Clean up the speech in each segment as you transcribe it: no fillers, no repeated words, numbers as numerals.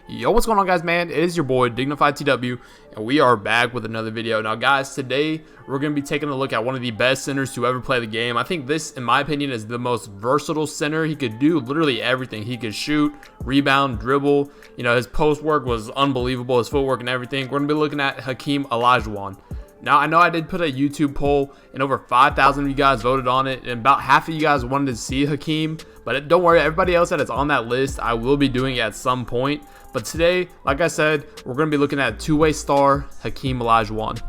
Yo, what's going on, guys, man? It is your boy Dignified TW, and we are back with another video. Now, guys, today we're going to be taking a look at one of the best centers to ever play the game. I think this, in my opinion, is the most versatile center. He could do literally everything. He could shoot, rebound, dribble. You know, his post work was unbelievable, his footwork and everything. We're going to be looking at Hakeem Olajuwon. Now, I know I did put a YouTube poll, and over 5,000 of you guys voted on it, and about half of you guys wanted to see Hakeem. But don't worry, everybody else that is on that list, I will be doing it at some point. But today, like I said, we're going to be looking at two-way star Hakeem Olajuwon.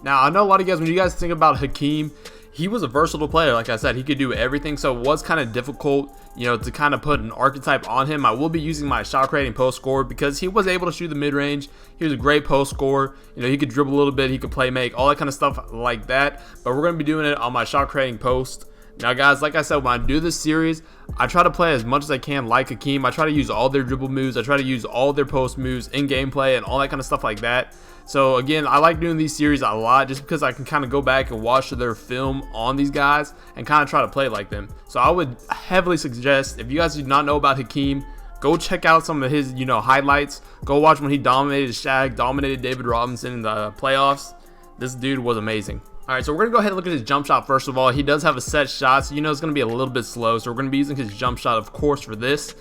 Now, I know a lot of you guys, when you guys think about Hakeem, he was a versatile player. Like I said, he could do everything, so it was kind of difficult, you know, to kind of put an archetype on him. I will be using my shot creating post scorer because he was able to shoot the mid-range. He was a great post scorer. You know, he could dribble a little bit, he could play make, all that kind of stuff like that. But we're going to be doing it on my shot creating post. Now, guys, like I said, when I do this series, I try to play as much as I can like Hakeem. I try to use all their dribble moves. I try to use all their post moves in gameplay and all that kind of stuff like that. So, again, I like doing these series a lot just because I can kind of go back and watch their film on these guys and kind of try to play like them. So, I would heavily suggest, if you guys do not know about Hakeem, go check out some of his, highlights. Go watch when he dominated Shaq, dominated David Robinson in the playoffs. This dude was amazing. Alright, so we're going to go ahead and look at his jump shot first of all. He does have a set shot, so it's going to be a little bit slow. So we're going to be using his jump shot, of course, for this.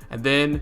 And then,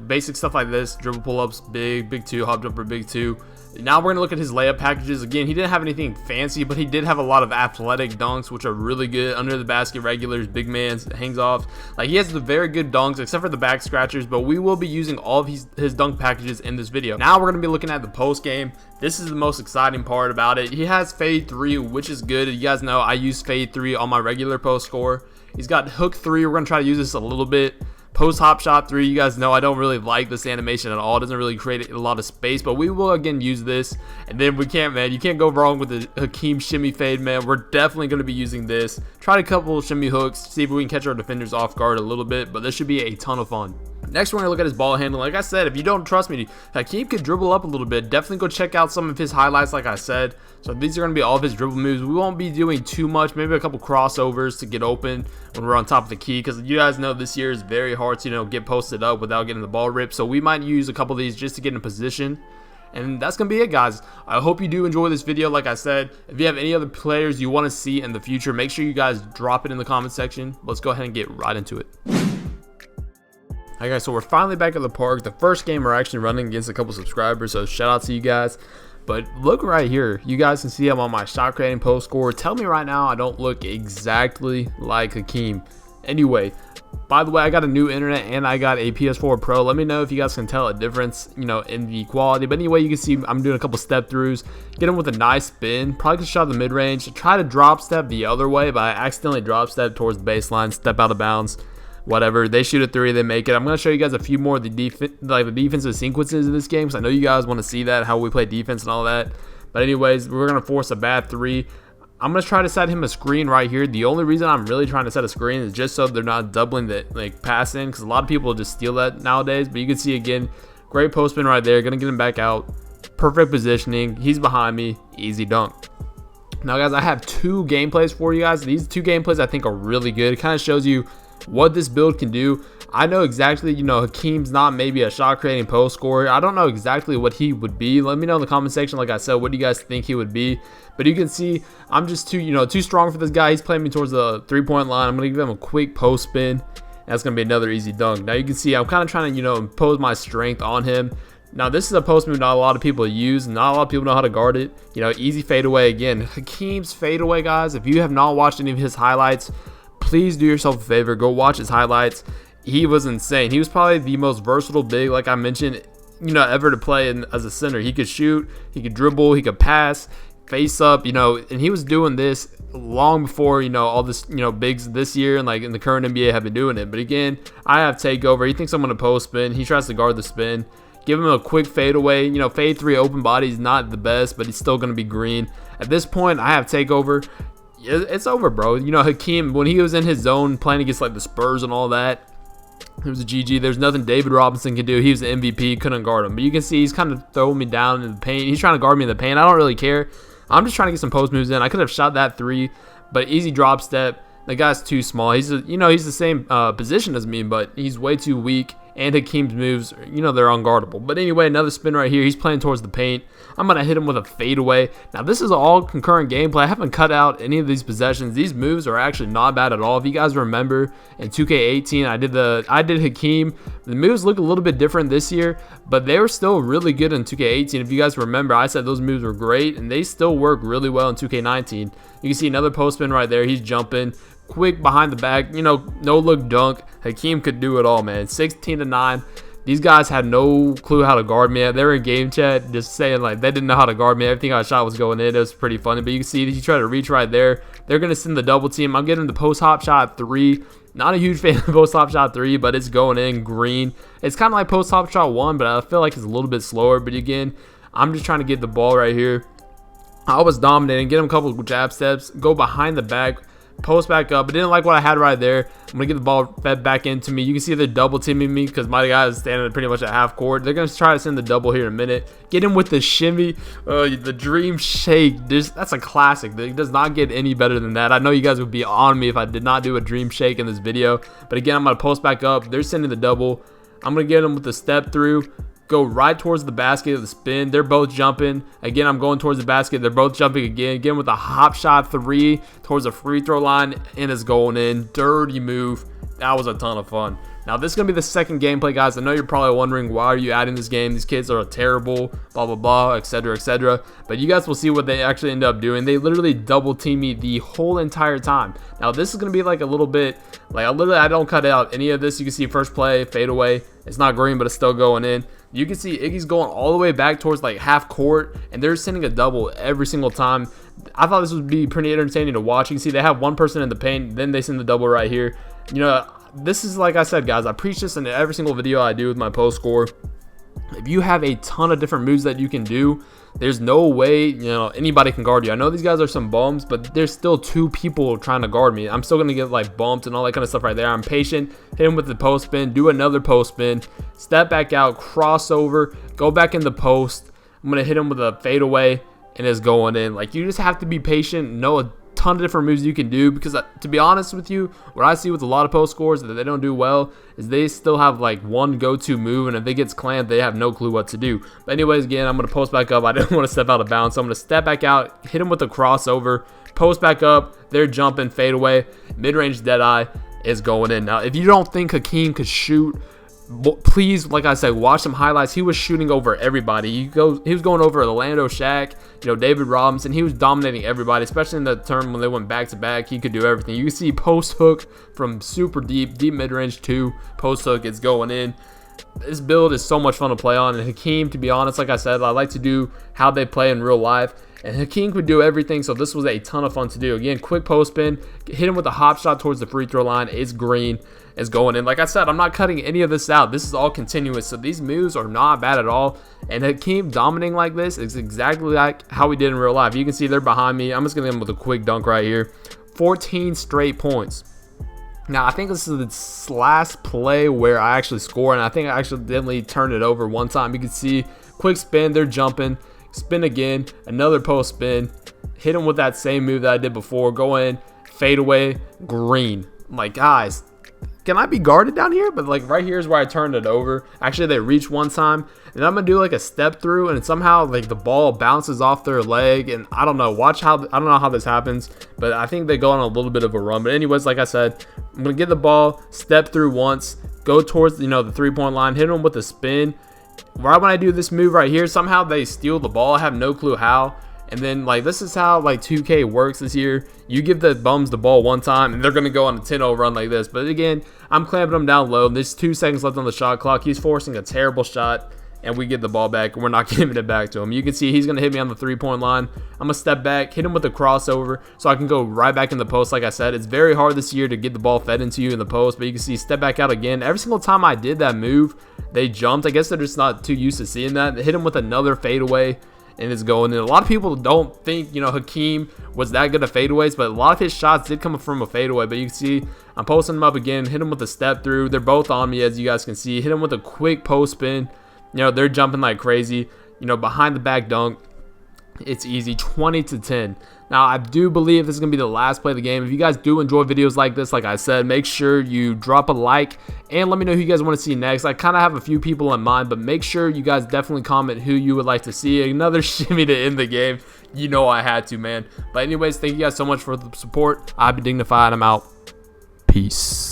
basic stuff like this. Dribble pull-ups, big two, hop jumper, big two. Now we're going to look at his layup packages. Again, he didn't have anything fancy, but he did have a lot of athletic dunks, which are really good. Under the basket regulars, big man's, hangs off. Like, he has the very good dunks, except for the back scratchers, but we will be using all of his dunk packages in this video. Now we're going to be looking at the post game. This is the most exciting part about it. He has fade 3, which is good. You guys know I use fade 3 on my regular post score. He's got hook 3. We're going to try to use this a little bit. Post hop shot 3, you guys know I don't really like this animation at all. It doesn't really create a lot of space, but we will again use this. And then you can't go wrong with the Hakeem shimmy fade, man. We're definitely going to be using this. Try a couple of shimmy hooks, see if we can catch our defenders off guard a little bit, but this should be a ton of fun. Next, we're going to look at his ball handling. Like I said, if you don't trust me, Hakeem could dribble up a little bit. Definitely go check out some of his highlights, like I said. So these are going to be all of his dribble moves. We won't be doing too much, maybe a couple crossovers to get open when we're on top of the key, because you guys know this year is very hard to, get posted up without getting the ball ripped. So we might use a couple of these just to get in position. And that's going to be it, guys. I hope you do enjoy this video. Like I said, if you have any other players you want to see in the future, make sure you guys drop it in the comment section. Let's go ahead and get right into it. Alright, guys, so we're finally back at the park. The first game we're actually running against a couple subscribers, so shout out to you guys. But look right here, you guys can see I'm on my shot creating post score. Tell me right now I don't look exactly like Hakeem. Anyway, by the way, I got a new internet and I got a PS4 Pro. Let me know if you guys can tell a difference, in the quality. But anyway, you can see I'm doing a couple step throughs, get him with a nice spin. Probably could shot the mid range. Try to drop step the other way, but I accidentally drop step towards the baseline, step out of bounds. Whatever, they shoot a 3, they make it. I'm going to show you guys a few more of the defensive sequences in this game, because I know you guys want to see that, how we play defense and all that. But anyways, we're going to force a bad 3. I'm going to try to set him a screen right here. The only reason I'm really trying to set a screen is just so they're not doubling the pass in, because a lot of people just steal that nowadays. But you can see, again, great post spin right there. Going to get him back out. Perfect positioning. He's behind me. Easy dunk. Now, guys, I have 2 gameplays for you guys. These 2 gameplays I think are really good. It kind of shows you what this build can do. I know exactly, Hakeem's not maybe a shot creating post scorer. I don't know exactly what he would be. Let me know in the comment section, like I said, what do you guys think he would be? But you can see I'm just too strong for this guy. He's playing me towards the 3-point line. I'm going to give him a quick post spin. That's going to be another easy dunk. Now you can see I'm kind of trying to, impose my strength on him. Now, this is a post move not a lot of people use. Not a lot of people know how to guard it. Easy fadeaway. Again, Hakeem's fadeaway, guys. If you have not watched any of his highlights, please do yourself a favor. Go watch his highlights. He was insane. He was probably the most versatile big, like I mentioned, ever to play as a center. He could shoot, he could dribble, he could pass, face up, and he was doing this long before, all this, bigs this year and in the current NBA have been doing it. But again, I have takeover. He thinks I'm going to post spin. He tries to guard the spin. Give him a quick fadeaway. Fade 3 open body is not the best, but he's still going to be green. At this point, I have takeover. It's over, bro. Hakeem, when he was in his zone playing against the Spurs and all that, it was a GG. There's nothing David Robinson can do. He was the MVP, couldn't guard him. But you can see he's kind of throwing me down in the paint. He's trying to guard me in the paint. I don't really care. I'm just trying to get some post moves in. I could have shot that 3, but easy drop step. The guy's too small. He's the same position as me, but he's way too weak. and Hakeem'S moves, you know, they're unguardable. But anyway, another spin right here. He's playing towards the paint. I'm going to hit him with a fadeaway. Now, this is all concurrent gameplay. I haven't cut out any of these possessions. These moves are actually not bad at all. If you guys remember, in 2K18, I did Hakeem. The moves look a little bit different this year, but they were still really good in 2K18. If you guys remember, I said those moves were great, and they still work really well in 2K19. You can see another post spin right there. He's jumping. Quick behind the back, you know, no look dunk. Hakeem could do it all, man. 16-9. These guys had no clue how to guard me. They were in game chat just saying like they didn't know how to guard me. Everything I shot was going in. It was pretty funny. But you can see he tried to reach right there. They're going to send the double team. I'm getting the post hop shot 3. Not a huge fan of post hop shot 3, but it's going in green. It's kind of like post hop shot 1, but I feel like it's a little bit slower. But again, I'm just trying to get the ball right here. I was dominating. Get him a couple of jab steps. Go behind the back. Post back up. I didn't like what I had right there. I'm gonna get the ball fed back into me. You can see they're double teaming me because my guy is standing pretty much at half court. They're gonna try to send the double here in a minute. Get him with the shimmy, the dream shake. That's a classic. It does not get any better than that. I know you guys would be on me if I did not do a dream shake in this video, but again, I'm gonna post back up. They're sending the double. I'm gonna get them with the step through. Go right towards the basket, the spin. They're both jumping. Again, I'm going towards the basket. They're both jumping again. Again with a hop shot 3 towards the free throw line, and it's going in. Dirty move. That was a ton of fun. Now, this is going to be the second gameplay, guys. I know you're probably wondering, why are you adding this game? These kids are terrible, blah, blah, blah, etc., etc. But you guys will see what they actually end up doing. They literally double team me the whole entire time. Now, this is going to be like a little bit, like I don't cut out any of this. You can see first play, fade away. It's not green, but it's still going in. You can see Iggy's going all the way back towards like half court, and they're sending a double every single time. I thought this would be pretty entertaining to watch. You can see they have one person in the paint, then they send the double right here. You know, this is, like I said, guys, I preach this in every single video I do with my post score. If you have a ton of different moves that you can do, there's no way, you know, anybody can guard you. I know these guys are some bums, but there's still 2 people trying to guard me. I'm still going to get like bumped and all that kind of stuff right there. I'm patient. Hit him with the post spin. Do another post spin. Step back out. Crossover. Go back in the post. I'm going to hit him with a fadeaway, and it's going in. Like, you just have to be patient. Know a ton of different moves you can do, because to be honest with you, what I see with a lot of post scores that they don't do well is they still have like one go-to move, and if it gets clamped, they have no clue what to do. But anyways, again, I'm going to post back up. I didn't want to step out of bounds, so I'm going to step back out, hit him with a crossover, post back up. They're jumping, fade away, mid-range dead eye is going in. Now, if you don't think Hakeem could shoot, please, like I said, watch some highlights. He was shooting over everybody. He was going over Orlando, Shaq, you know, David Robinson. He was dominating everybody, especially in the term when they went back to back. He could do everything. You can see post hook from super deep mid range 2 post hook. It's going in. This build is so much fun to play on. And Hakeem, to be honest, like I said, I like to do how they play in real life. And Hakeem could do everything, so this was a ton of fun to do. Again, quick post spin, hit him with a hop shot towards the free throw line. It's green. It's going in. Like I said, I'm not cutting any of this out. This is all continuous, so these moves are not bad at all. And Hakeem dominating like this is exactly like how we did in real life. You can see they're behind me. I'm just going to hit him with a quick dunk right here. 14 straight points. Now, I think this is the last play where I actually score, and I think I accidentally turned it over one time. You can see quick spin. They're jumping. Spin again, another post spin, hit him with that same move that I did before, go in, fade away, green. Like, guys, can I be guarded down here? But like right here is where I turned it over. Actually, they reached one time, and I'm gonna do like a step through, and somehow like the ball bounces off their leg, and I don't know. I don't know how this happens, but I think they go on a little bit of a run. But anyways, like I said, I'm gonna get the ball, step through once, go towards, you know, the 3-point line, hit them with a spin. Right when I do this move right here, somehow they steal the ball. I have no clue how. And then, like, this is how, like, 2K works this year. You give the bums the ball one time, and they're going to go on a 10-0 run like this. But, again, I'm clamping them down low. There's 2 seconds left on the shot clock. He's forcing a terrible shot, and we get the ball back, and we're not giving it back to him. You can see he's going to hit me on the 3-point line. I'm going to step back, hit him with a crossover, so I can go right back in the post. Like I said, it's very hard this year to get the ball fed into you in the post, but you can see step back out again. Every single time I did that move, they jumped. I guess they're just not too used to seeing that. They hit him with another fadeaway, and it's going in. A lot of people don't think, you know, Hakeem was that good at fadeaways, but a lot of his shots did come from a fadeaway. But you can see I'm posting him up again, hit him with a step through. They're both on me, as you guys can see. Hit him with a quick post spin. You know, they're jumping like crazy. You know, behind the back dunk. It's easy. 20-10. Now, I do believe this is going to be the last play of the game. If you guys do enjoy videos like this, like I said, make sure you drop a like and let me know who you guys want to see next. I kind of have a few people in mind, but make sure you guys definitely comment who you would like to see. Another shimmy to end the game. You know I had to, man. But anyways, thank you guys so much for the support. I've been Dignified. I'm out. Peace.